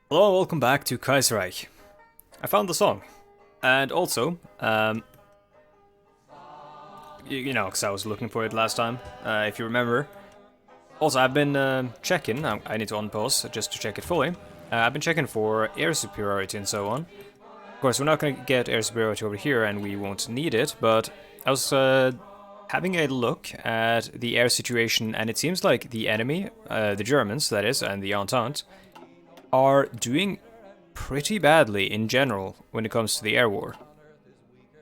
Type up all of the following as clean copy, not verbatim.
Hello and welcome back to Kaiserreich. I found the song. And also, you know, because I was looking for it last time, if you remember. Also, I've been checking, I need to unpause just to check it fully. I've been checking for air superiority and so on. Of course, we're not going to get air superiority over here and we won't need it, but I was having a look at the air situation and it seems like the enemy, the Germans that is, and the Entente, are doing pretty badly in general when it comes to the air war.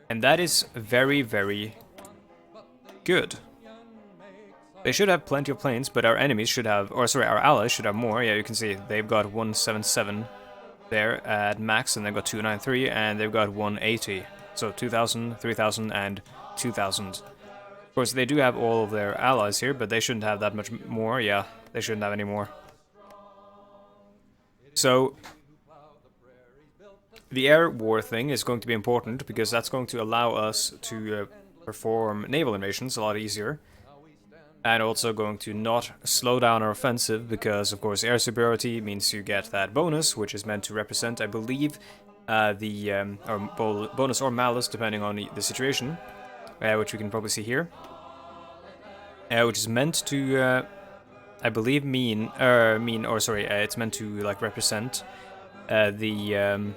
And that is very, very good. They should have plenty of planes, but our enemies should have, or sorry, our allies should have more. Yeah, you can see they've got 177 there at max, and they've got 293, and they've got 180. So 2,000, 3,000, and 2,000. Of course, they do have all of their allies here, but they shouldn't have that much more. Yeah, they shouldn't have any more. So the air war thing is going to be important because that's going to allow us to perform naval invasions a lot easier. And also going to not slow down our offensive because, of course, air superiority means you get that bonus, which is meant to represent, I believe, the or bonus or malus, depending on the situation, which we can probably see here. Which is meant to, I believe, it's meant to like represent the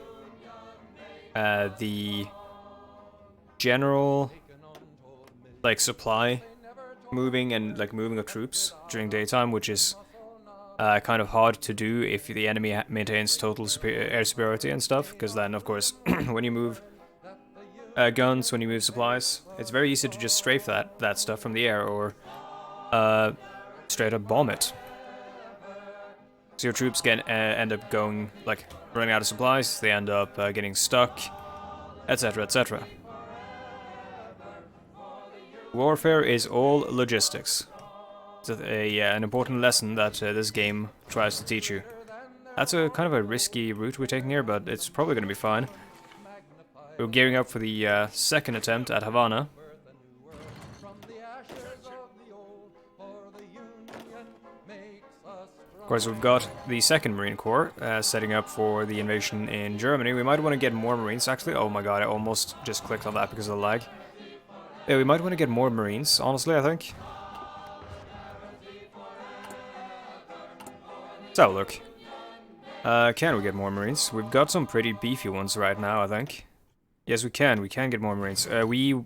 general like supply moving and like moving of troops during daytime, which is kind of hard to do if the enemy maintains total air superiority and stuff, because then of course when you move guns, when you move supplies, it's very easy to just strafe that stuff from the air or straight up bomb it. So your troops end up going, like, running out of supplies, they end up getting stuck, etc, etc. Warfare is all logistics. It's an important lesson that this game tries to teach you. That's a kind of a risky route we're taking here, but it's probably going to be fine. We're gearing up for the second attempt at Havana. Of course, we've got the 2nd Marine Corps setting up for the invasion in Germany. We might want to get more Marines, actually. Oh my god, I almost just clicked on that because of the lag. Yeah, we might want to get more Marines, honestly, I think. Let's have a look. Can we get more Marines? We've got some pretty beefy ones right now, I think. Yes, we can. We can get more Marines. Will we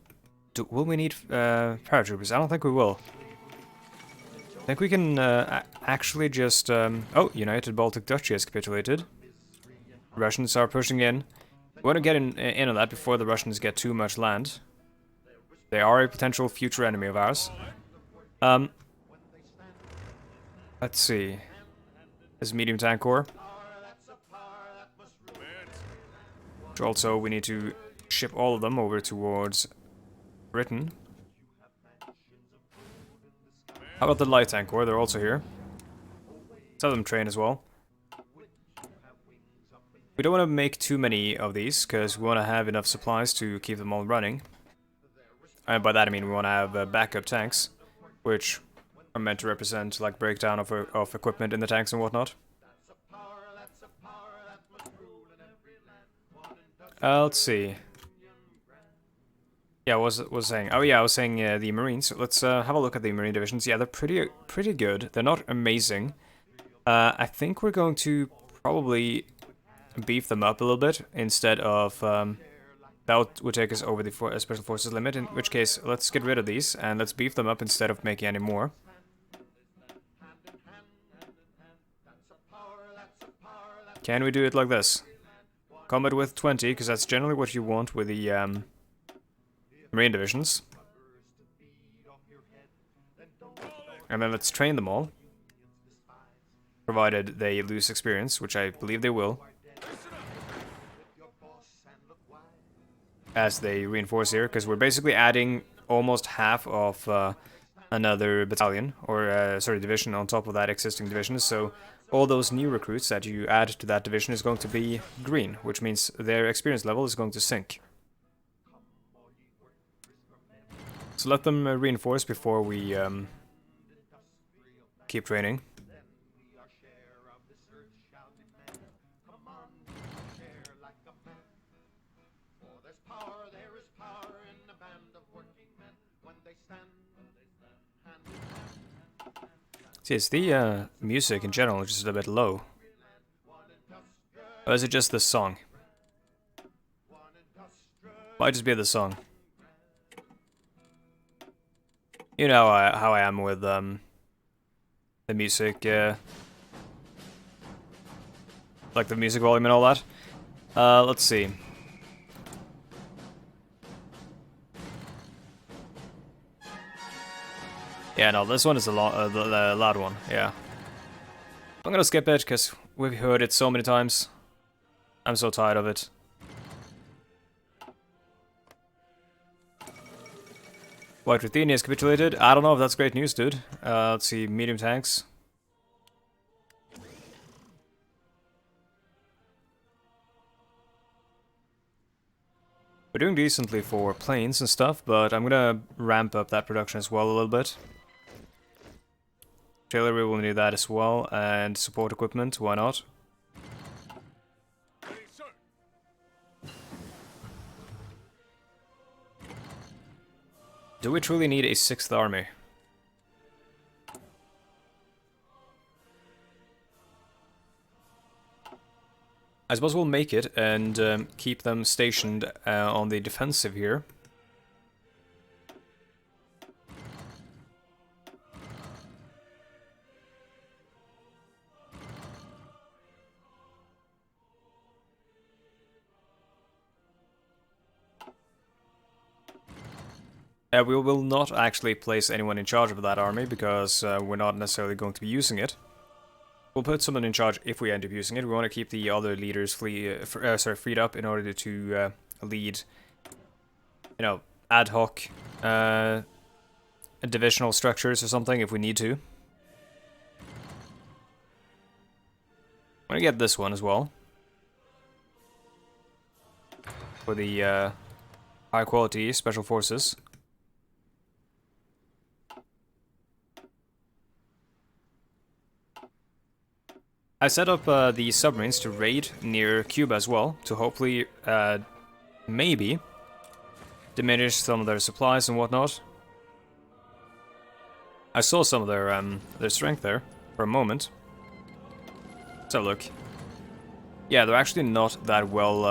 need paratroopers? I don't think we will. I think we can actually just... oh, United Baltic Duchy has capitulated. Russians are pushing in. We want to get in on that before the Russians get too much land. They are a potential future enemy of ours. Let's see. This medium tank corps. Which also we need to ship all of them over towards Britain. How about the light tank corps? They're also here. Let's have them train as well. We don't want to make too many of these because we want to have enough supplies to keep them all running. And by that I mean we want to have backup tanks, which are meant to represent like breakdown of equipment in the tanks and whatnot. Let's see. Yeah, what was saying? Oh yeah, I was saying the Marines. Let's have a look at the Marine divisions. Yeah, they're pretty good. They're not amazing. I think we're going to probably beef them up a little bit instead of... that would take us over the Special Forces limit, in which case, let's get rid of these, and let's beef them up instead of making any more. Can we do it like this? Combat with 20, because that's generally what you want with the Marine divisions. And then let's train them all. Provided they lose experience, which I believe they will. As they reinforce here, because we're basically adding almost half of another battalion, or division on top of that existing division, so all those new recruits that you add to that division is going to be green, which means their experience level is going to sink. So let them reinforce before we keep training. See, it's the music in general just a bit low. Or is it just the song? Might just be the song. You know how I am with the music, like the music volume and all that. Let's see. Yeah, no, this one is the loud one. Yeah, I'm gonna skip it because we've heard it so many times. I'm so tired of it. White Ruthenia has capitulated. I don't know if that's great news, dude. Let's see, medium tanks. We're doing decently for planes and stuff, but I'm gonna ramp up that production as well a little bit. Artillery will need that as well, and support equipment, why not? Do we truly need a 6th army? I suppose we'll make it and keep them stationed on the defensive here. We will not actually place anyone in charge of that army because we're not necessarily going to be using it. We'll put someone in charge if we end up using it. We want to keep the other leaders freed up in order to lead, you know, ad hoc divisional structures or something if we need to. I'm gonna get this one as well for the high quality special forces. I set up the submarines to raid near Cuba as well, to hopefully, maybe, diminish some of their supplies and whatnot. I saw some of their strength there, for a moment. Let's have a look. Yeah, they're actually not that well,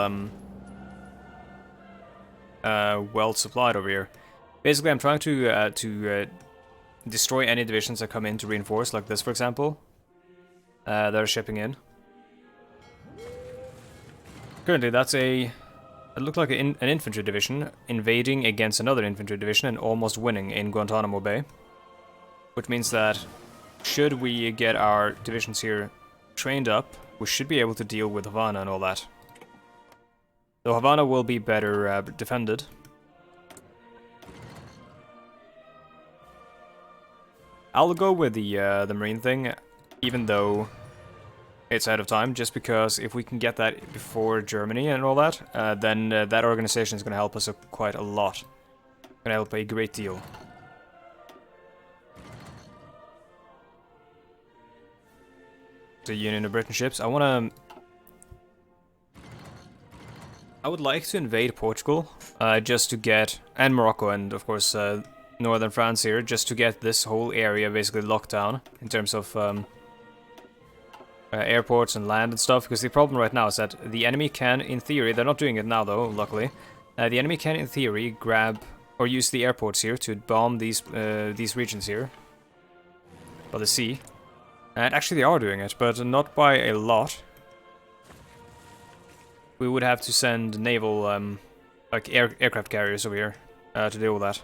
well supplied over here. Basically, I'm trying to destroy any divisions that come in to reinforce, like this, for example. They're shipping in. Currently, that's it looked like an infantry division invading against another infantry division and almost winning in Guantanamo Bay. Which means that, should we get our divisions here trained up, we should be able to deal with Havana and all that. Though Havana will be better defended. I'll go with the Marine thing, even though it's out of time, just because if we can get that before Germany and all that, then that organization is going to help us quite a lot. Going to help a great deal. The Union of Britain ships. I would like to invade Portugal, just to get, and Morocco, and of course northern France here, just to get this whole area basically locked down in terms of airports and land and stuff, because the problem right now is that the enemy can, in theory, they're not doing it now though, luckily, the enemy can, in theory, grab or use the airports here to bomb these regions here, by the sea. And actually they are doing it, but not by a lot. We would have to send naval, like aircraft carriers over here to deal with that.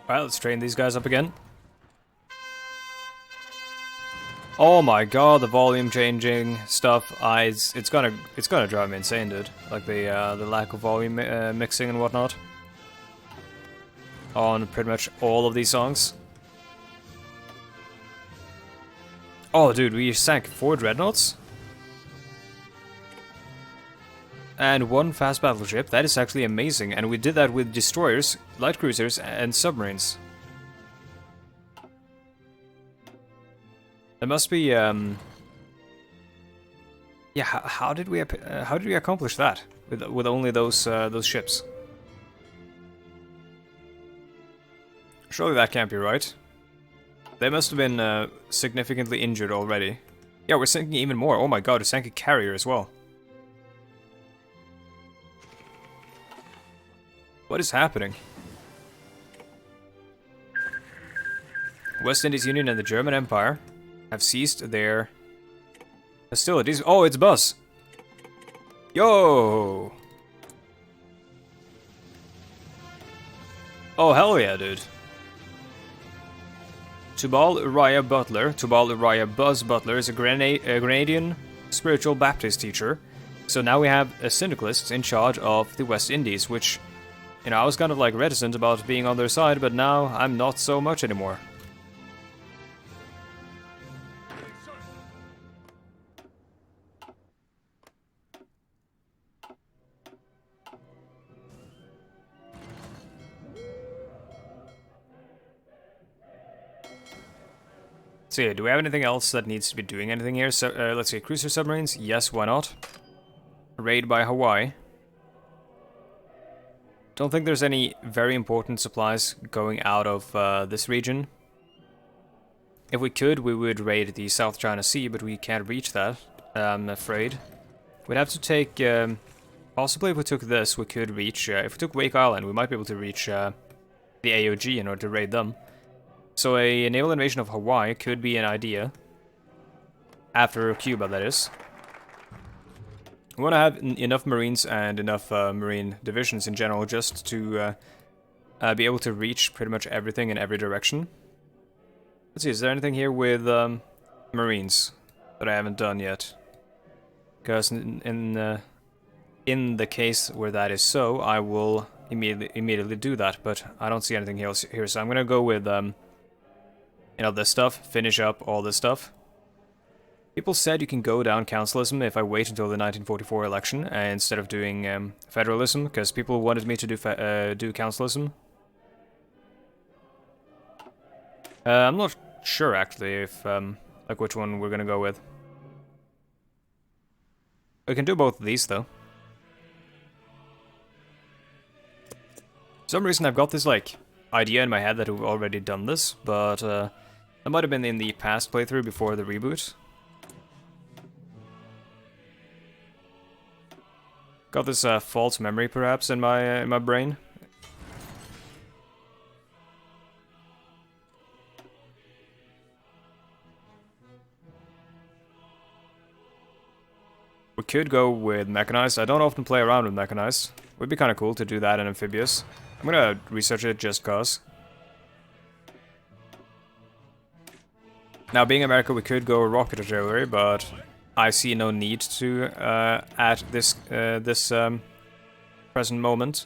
Alright, let's train these guys up again. Oh my god, the volume changing stuff. It's gonna drive me insane, dude. Like the lack of volume mixing and whatnot on pretty much all of these songs. Oh, dude, we sank 4 dreadnoughts and 1 fast battleship. That is actually amazing, and we did that with destroyers, light cruisers, and submarines. There must be, yeah. How did we accomplish that with only those ships? Surely that can't be right. They must have been significantly injured already. Yeah, we're sinking even more. Oh my god, we sank a carrier as well. What is happening? West Indies Union and the German Empire have ceased their hostilities. Oh, it's Buzz! Yo! Oh, hell yeah, dude. Tubal Uriah Buzz Butler is a Grenadian spiritual Baptist teacher. So now we have a syndicalist in charge of the West Indies, which, you know, I was kind of like reticent about being on their side, but now I'm not so much anymore. So yeah, do we have anything else that needs to be doing anything here? So let's see, cruiser submarines? Yes, why not? Raid by Hawaii. Don't think there's any very important supplies going out of this region. If we could, we would raid the South China Sea, but we can't reach that, I'm afraid. We'd have to take... possibly if we took this, we could reach... if we took Wake Island, we might be able to reach the AOG in order to raid them. So a naval invasion of Hawaii could be an idea. After Cuba, that is. We want to have enough Marines and enough Marine divisions in general just to be able to reach pretty much everything in every direction. Let's see, is there anything here with Marines that I haven't done yet? Because in the case where that is so, I will immediately do that, but I don't see anything else here, so I'm gonna go with you know, this stuff, finish up all this stuff. People said you can go down councilism if I wait until the 1944 election instead of doing federalism, because people wanted me to do councilism. I'm not sure actually if like which one we're gonna go with. We can do both of these though. For some reason I've got this like idea in my head that we've already done this, but that might have been in the past playthrough before the reboot. Got this false memory perhaps in my brain. We could go with mechanized. I don't often play around with mechanized. Would be kind of cool to do that in amphibious. I'm gonna research it just cause. Now, being America, we could go rocket artillery, but I see no need to at this present moment.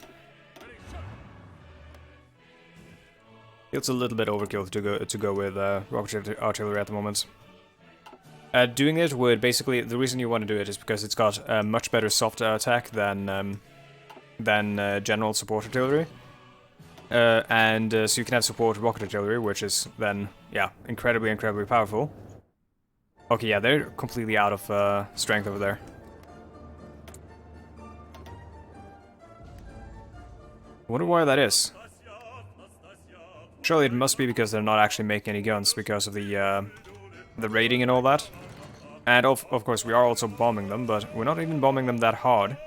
It's a little bit overkill to go with rocket artillery at the moment. Doing it would basically, the reason you want to do it is because it's got a much better soft attack than general support artillery. So you can have support rocket artillery, which is then, yeah, incredibly powerful. Okay, yeah, they're completely out of strength over there. I wonder why that is. Surely it must be because they're not actually making any guns because of the raiding and all that. And of course we are also bombing them, but we're not even bombing them that hard.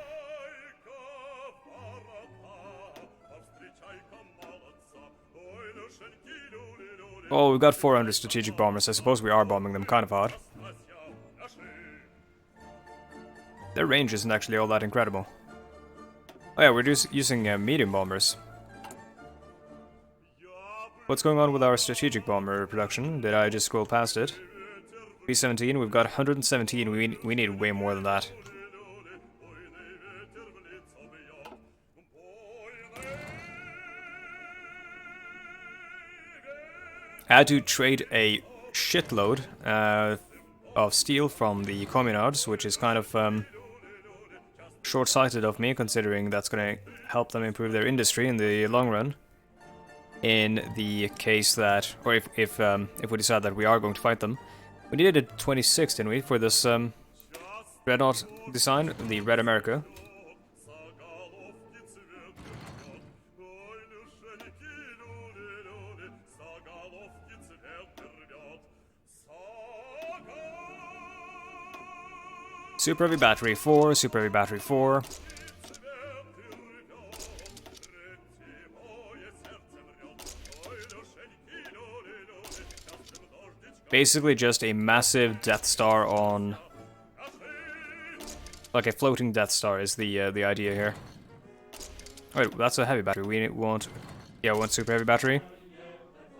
Oh, we've got 400 strategic bombers. I suppose we are bombing them kind of hard. Their range isn't actually all that incredible. Oh yeah, we're just using medium bombers. What's going on with our strategic bomber production? Did I just scroll past it? 317, we've got 117, we need way more than that. I had to trade a shitload of steel from the communards, which is kind of short-sighted of me, considering that's going to help them improve their industry in the long run. In the case that, or if we decide that we are going to fight them, we needed a 26, didn't we, for this Dreadnought design, the Red America. Super Heavy Battery 4, Super Heavy Battery 4. Basically just a massive Death Star on... like a floating Death Star is the idea here. Wait, that's a heavy battery. We want... yeah, we want Super Heavy Battery.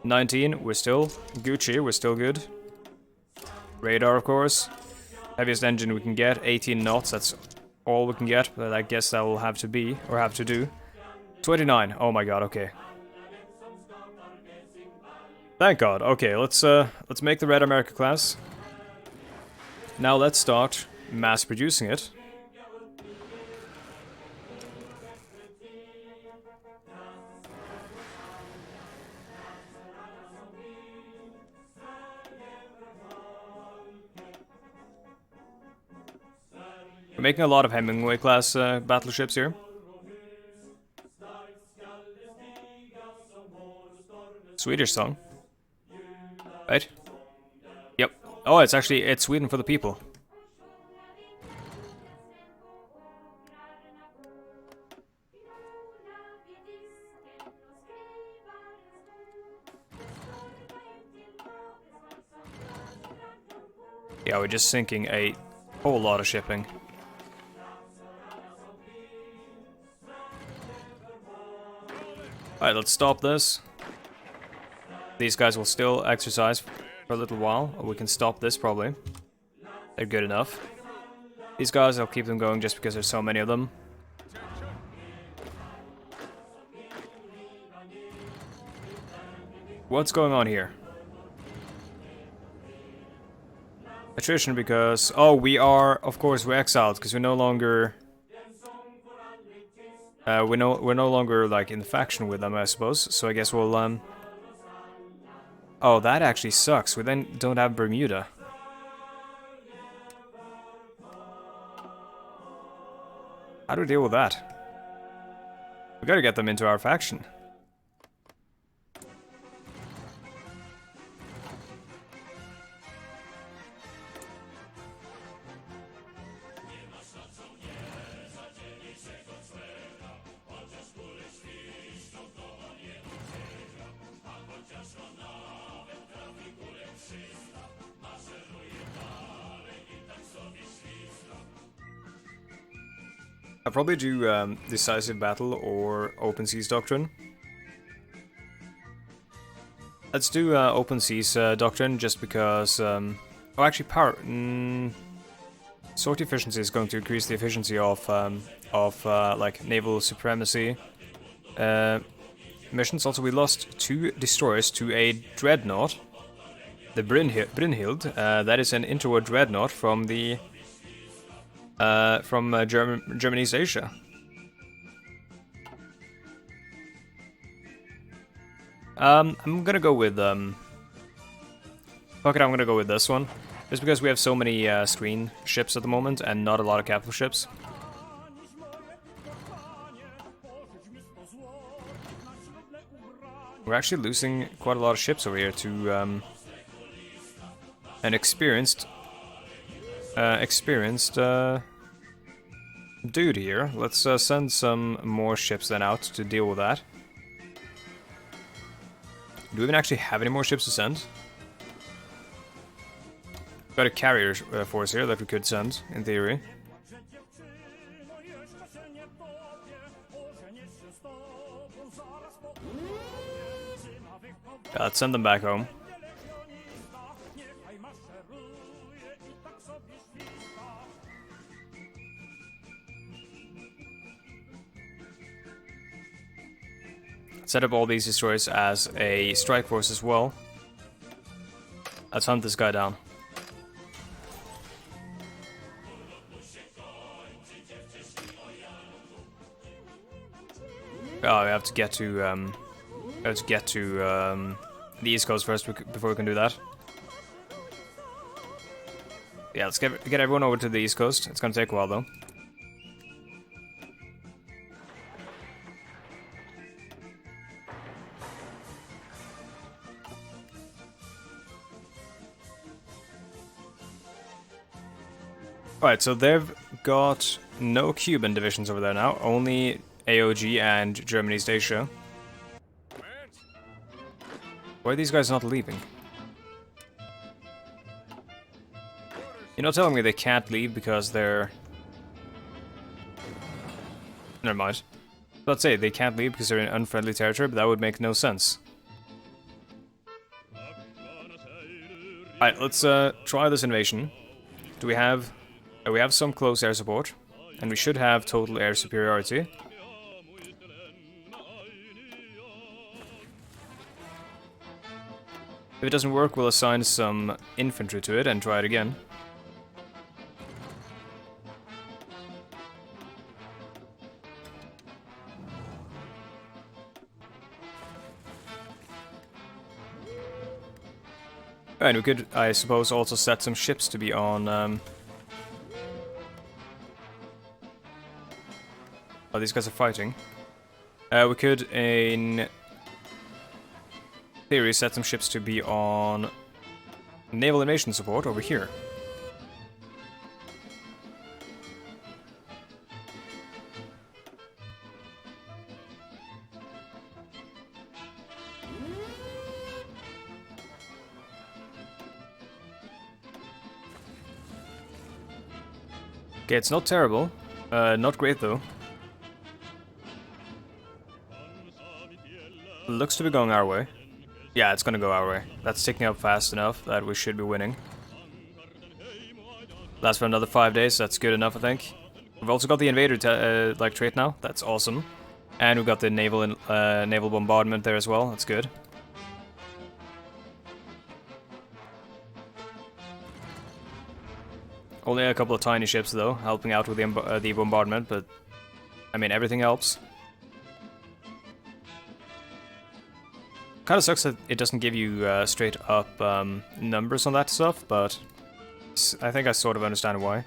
19, we're still Gucci, we're still good. Radar, of course. Heaviest engine we can get, 18 knots, that's all we can get, but I guess that will have to be, or have to do. 29, oh my god, okay. Thank god, okay, let's make the Red America class. Now let's start mass producing it. We're making a lot of Hemingway class battleships here. Swedish song. Right? Yep. Oh, it's Sweden for the people. Yeah, we're just sinking a whole lot of shipping. Alright, let's stop this. These guys will still exercise for a little while. Or we can stop this probably. They're good enough. These guys, I'll keep them going just because there's so many of them. What's going on here? Attrition because... oh, we are... of course, we're exiled because we're no longer... we're no longer, like, in the faction with them, I suppose. So I guess we'll, oh, that actually sucks. We then don't have Bermuda. How do we deal with that? We gotta get them into our faction. I'll probably do Decisive Battle or Open Seas Doctrine. Let's do Open Seas Doctrine just because... oh, actually, power... Sort efficiency is going to increase the efficiency of like, naval supremacy missions. Also, we lost 2 destroyers to a dreadnought. The Brynhild. That is an interwar dreadnought from the... Germany's Asia. I'm gonna go with fuck it, I'm gonna go with this one, just because we have so many screen ships at the moment and not a lot of capital ships. We're actually losing quite a lot of ships over here to an experienced dude here. Let's send some more ships then out to deal with that. Do we even actually have any more ships to send? Got a carrier force here that we could send, in theory. Yeah, let's send them back home. set up all these destroyers as a strike force as well. Let's hunt this guy down. Oh, we have to get to the East Coast first before we can do that. Yeah, let's get everyone over to the East Coast. It's gonna take a while though. Alright, so they've got no Cuban divisions over there now, only AOG and Germany East Asia. Why are these guys not leaving? You're not telling me they can't leave because they're... Never mind. Let's say they can't leave because they're in unfriendly territory, but that would make no sense. Alright, let's try this invasion. Do we have... we have some close air support, and we should have total air superiority. If it doesn't work, we'll assign some infantry to it and try it again. And we could, I suppose, also set some ships to be on... Oh, these guys are fighting. We could, in theory, set some ships to be on naval invasion support over here. Okay, it's not terrible. Not great though. Looks to be going our way. Yeah, it's gonna go our way. That's ticking up fast enough that we should be winning. Lasts for another 5 days, that's good enough, I think. We've also got the invader like trait now, that's awesome. And we've got the naval bombardment there as well, that's good. Only a couple of tiny ships though, helping out with the bombardment, but I mean everything helps. Kind of sucks that it doesn't give you straight up numbers on that stuff, but I think I sort of understand why.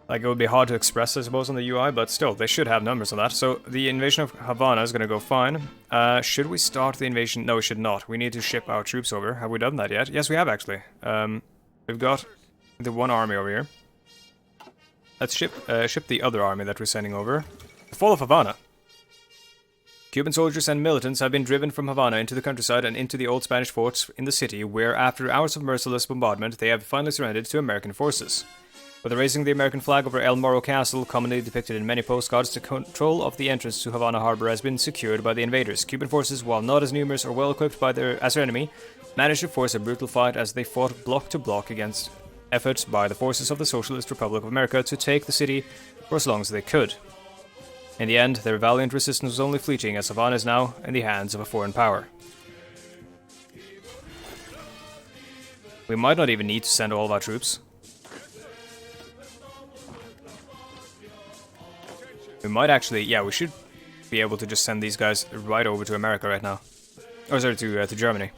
Like, it would be hard to express, I suppose, on the UI, but still, they should have numbers on that. So, the invasion of Havana is gonna go fine. Should we start the invasion? No, we should not. We need to ship our troops over. Have we done that yet? Yes, we have, actually. We've got the one army over here. Let's ship the other army that we're sending over. The fall of Havana. Cuban soldiers and militants have been driven from Havana into the countryside and into the old Spanish forts in the city, where, after hours of merciless bombardment, they have finally surrendered to American forces. With raising the American flag over El Morro Castle, commonly depicted in many postcards, the control of the entrance to Havana harbor has been secured by the invaders. Cuban forces, while not as numerous or well equipped as their enemy, managed to force a brutal fight as they fought block to block against efforts by the forces of the Socialist Republic of America to take the city for as long as they could. In the end, their valiant resistance was only fleeting, as Havana is now in the hands of a foreign power. We might not even need to send all of our troops. We might actually, yeah, we should be able to just send these guys right over to America right now. Or sorry, to Germany.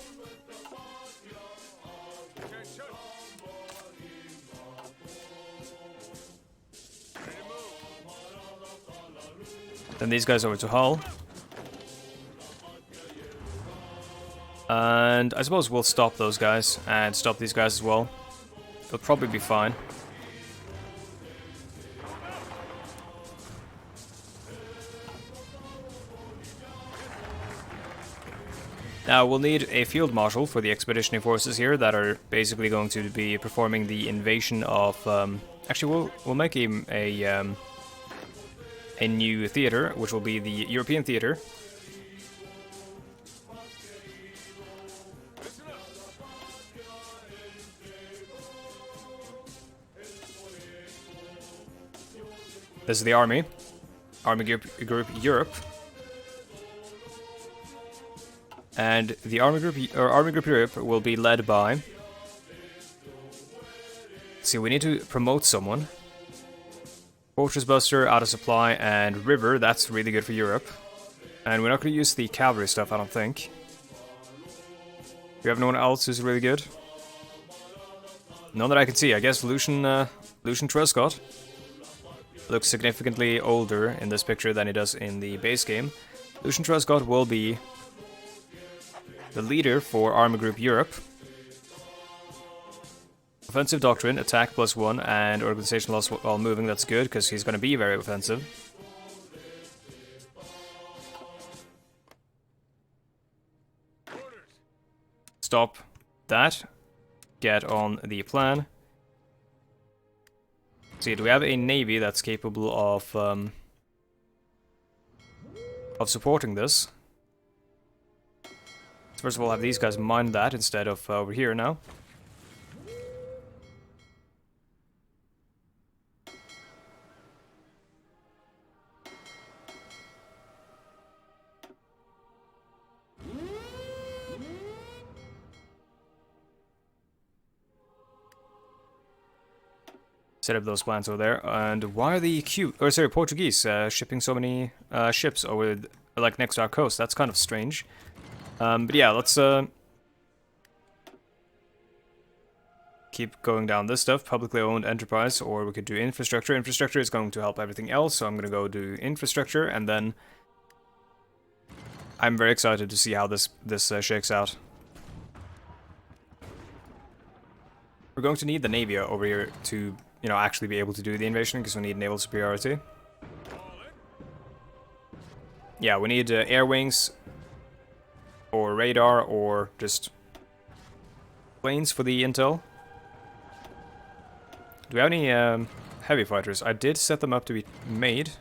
Then these guys over to Hull. And I suppose we'll stop those guys and stop these guys as well. They'll probably be fine. Now, we'll need a field marshal for the expeditionary forces here that are basically going to be performing the invasion of... actually, we'll make a new theater, which will be the European theater. This is the army. Army group Europe. And the Army Group Europe will be led by... See, we need to promote someone. Fortress Buster, out of supply, and River, that's really good for Europe. And we're not going to use the cavalry stuff, I don't think. Do you have anyone else who's really good? None that I can see. I guess Lucian Truscott looks significantly older in this picture than he does in the base game. Lucian Truscott will be the leader for Army Group Europe. Offensive Doctrine, attack +1, and organization loss while moving, that's good, because he's going to be very offensive. Stop that. Get on the plan. See, do we have a navy that's capable of supporting this? First of all, have these guys mine that instead of over here now. Set up those plants over there. And why are the Portuguese shipping so many ships over, like, next to our coast? That's kind of strange. But yeah, let's keep going down this stuff. Publicly owned enterprise, or we could do infrastructure. Infrastructure is going to help everything else, so I'm going to go do infrastructure, and then I'm very excited to see how this shakes out. We're going to need the Navy over here to, you know, actually be able to do the invasion, because we need naval superiority. Yeah, we need air wings, or radar, or just planes for the intel. Do we have any heavy fighters? I did set them up to be made.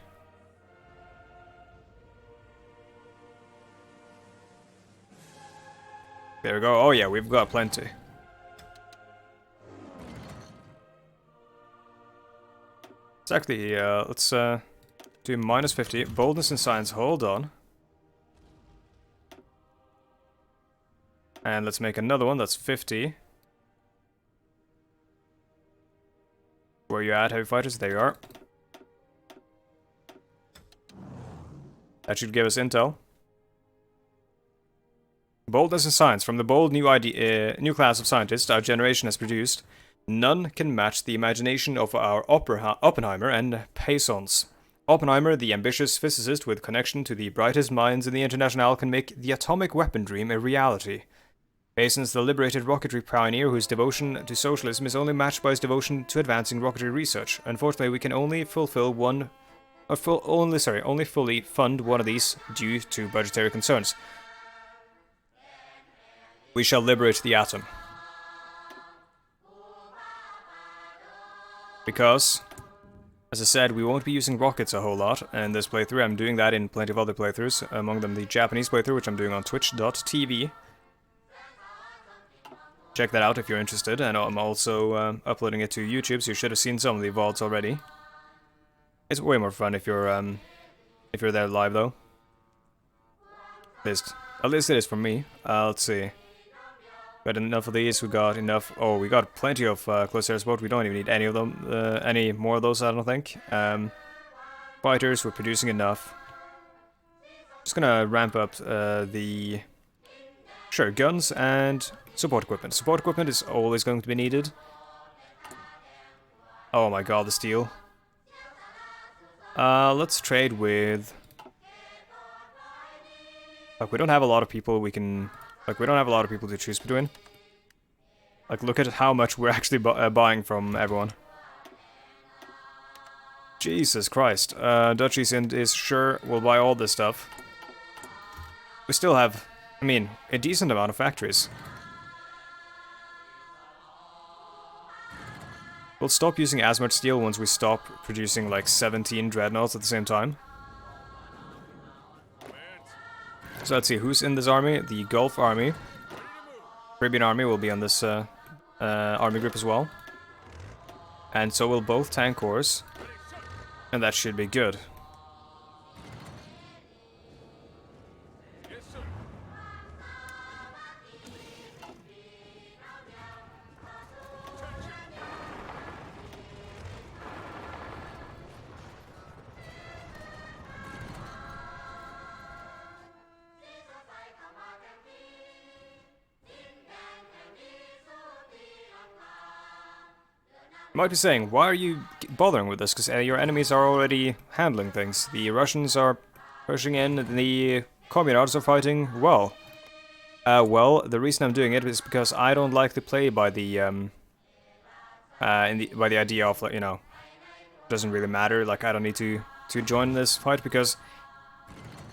There we go. Oh yeah, we've got plenty. It's actually, let's do -50. Boldness and science, hold on. And let's make another one that's 50. Where are you at, heavy fighters? There you are. That should give us intel. Boldness and science. From the bold new class of scientists our generation has produced, none can match the imagination of our Oppenheimer and Paysons. Oppenheimer, the ambitious physicist with connection to the brightest minds in the Internationale, can make the atomic weapon dream a reality. Paysons, the liberated rocketry pioneer whose devotion to socialism is only matched by his devotion to advancing rocketry research. Unfortunately, we can only only fully fund one of these due to budgetary concerns. We shall liberate the atom. Because, as I said, we won't be using rockets a whole lot in this playthrough. I'm doing that in plenty of other playthroughs, among them the Japanese playthrough, which I'm doing on twitch.tv. Check that out if you're interested, and I'm also uploading it to YouTube, so you should have seen some of the VODs already. It's way more fun if you're there live, though. At least it is for me. Let's see. Got enough of these. We got enough. Oh, we got plenty of close air support. We don't even need any of them. Any more of those, I don't think. Fighters, we're producing enough. Just gonna ramp up the guns and support equipment. Support equipment is always going to be needed. Oh my god, the steel. Let's trade with... Like, we don't have a lot of people we can... Like, we don't have a lot of people to choose between. Like, look at how much we're actually buying from everyone. Jesus Christ. Dutch East Ind is sure we'll buy all this stuff. We still have, I mean, a decent amount of factories. We'll stop using as much steel once we stop producing like 17 dreadnoughts at the same time. So let's see, who's in this army? The Gulf Army. Caribbean Army will be on this army group as well. And so will both tank corps. And that should be good. You might be saying, why are you bothering with this? Because your enemies are already handling things. The Russians are pushing in, the Communards are fighting well. Well, the reason I'm doing it is because I don't like to play by the by the idea of, like, you know, doesn't really matter. Like, I don't need to join this fight, because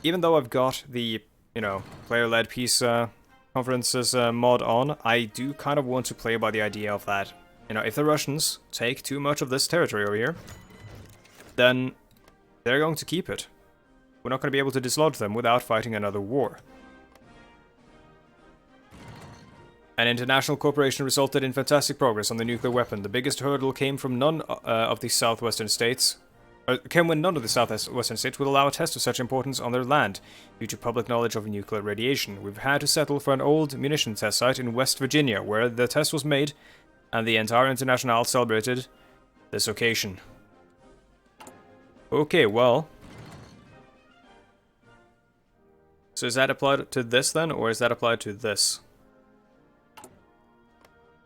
even though I've got the, you know, player-led peace conferences mod on, I do kind of want to play by the idea of that. You know, if the Russians take too much of this territory over here, then they're going to keep it. We're not going to be able to dislodge them without fighting another war. An international cooperation resulted in fantastic progress on the nuclear weapon. The biggest hurdle came from none of the southwestern states. Came when none of the southwestern states would allow a test of such importance on their land, due to public knowledge of nuclear radiation. We've had to settle for an old munition test site in West Virginia, where the test was made, and the entire International celebrated this occasion. Okay, well. So is that applied to this then, or is that applied to this?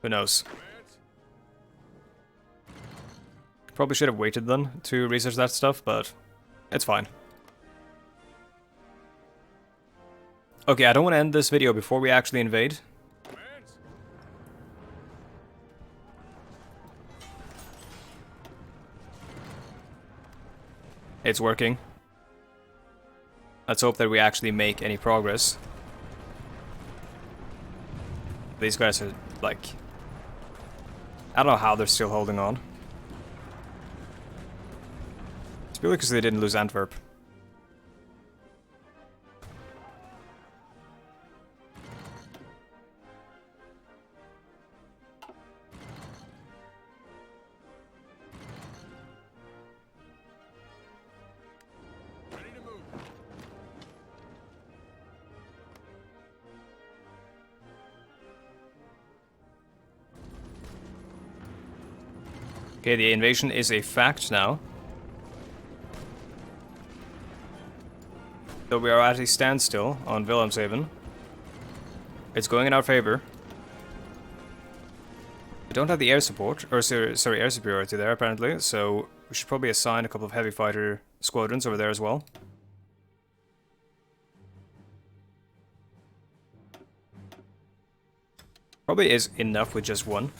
Who knows? Probably should have waited then to research that stuff, but it's fine. Okay, I don't want to end this video before we actually invade. It's working. Let's hope that we actually make any progress. These guys are, like... I don't know how they're still holding on. It's purely because they didn't lose Antwerp. Okay, the invasion is a fact now. So we are at a standstill on Wilhelmshaven. It's going in our favor. We don't have the air support, or sorry, air superiority there apparently, so we should probably assign a couple of heavy fighter squadrons over there as well. Probably is enough with just one.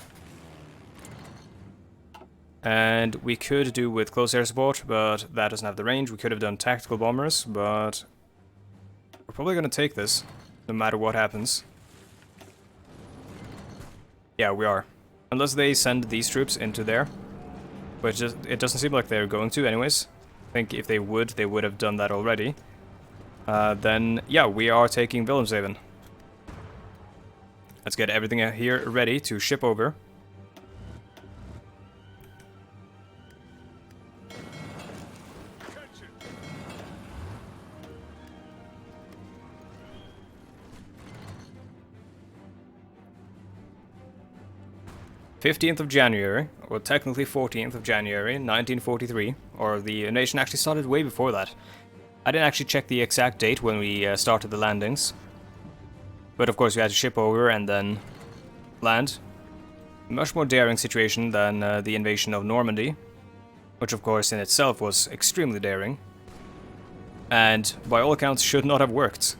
And we could do with close air support, but that doesn't have the range. We could have done tactical bombers, but we're probably going to take this, no matter what happens. Yeah, we are. Unless they send these troops into there, which it doesn't seem like they're going to anyways. I think if they would have done that already. Then, yeah, we are taking Wilhelmshaven. Let's get everything here ready to ship over. '15th of January, or technically 14th of January, 1943, or the invasion actually started way before that. I didn't actually check the exact date when we started the landings, but of course we had to ship over and then land. Much more daring situation than the invasion of Normandy, which of course in itself was extremely daring, and by all accounts should not have worked.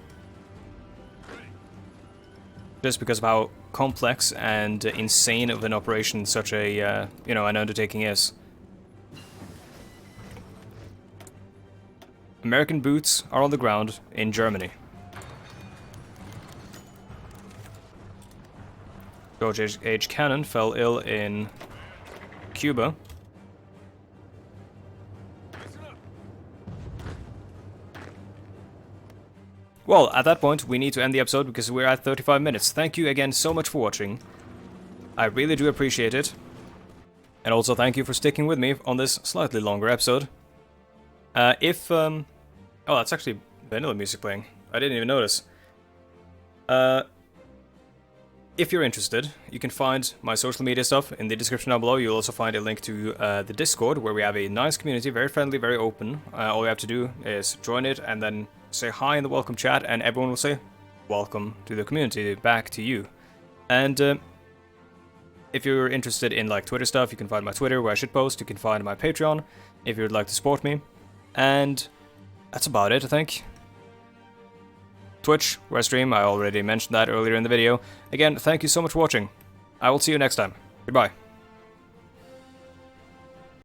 Just because of how complex and insane of an operation such a, you know, an undertaking is. American boots are on the ground in Germany. George H. Cannon fell ill in Cuba. Well, at that point, we need to end the episode because we're at 35 minutes. Thank you again so much for watching. I really do appreciate it. And also thank you for sticking with me on this slightly longer episode. Oh, that's actually vanilla music playing. I didn't even notice. If you're interested, you can find my social media stuff in the description down below. You'll also find a link to the Discord, where we have a nice community, very friendly, very open. All you have to do is join it and then say hi in the welcome chat, and everyone will say welcome to the community back to you. And if you're interested in like Twitter stuff, you can find my Twitter where I should post. You can find my Patreon if you'd like to support me. And that's about it, I think. Twitch, where I stream, I already mentioned that earlier in the video. Again, thank you so much for watching. I will see you next time. Goodbye.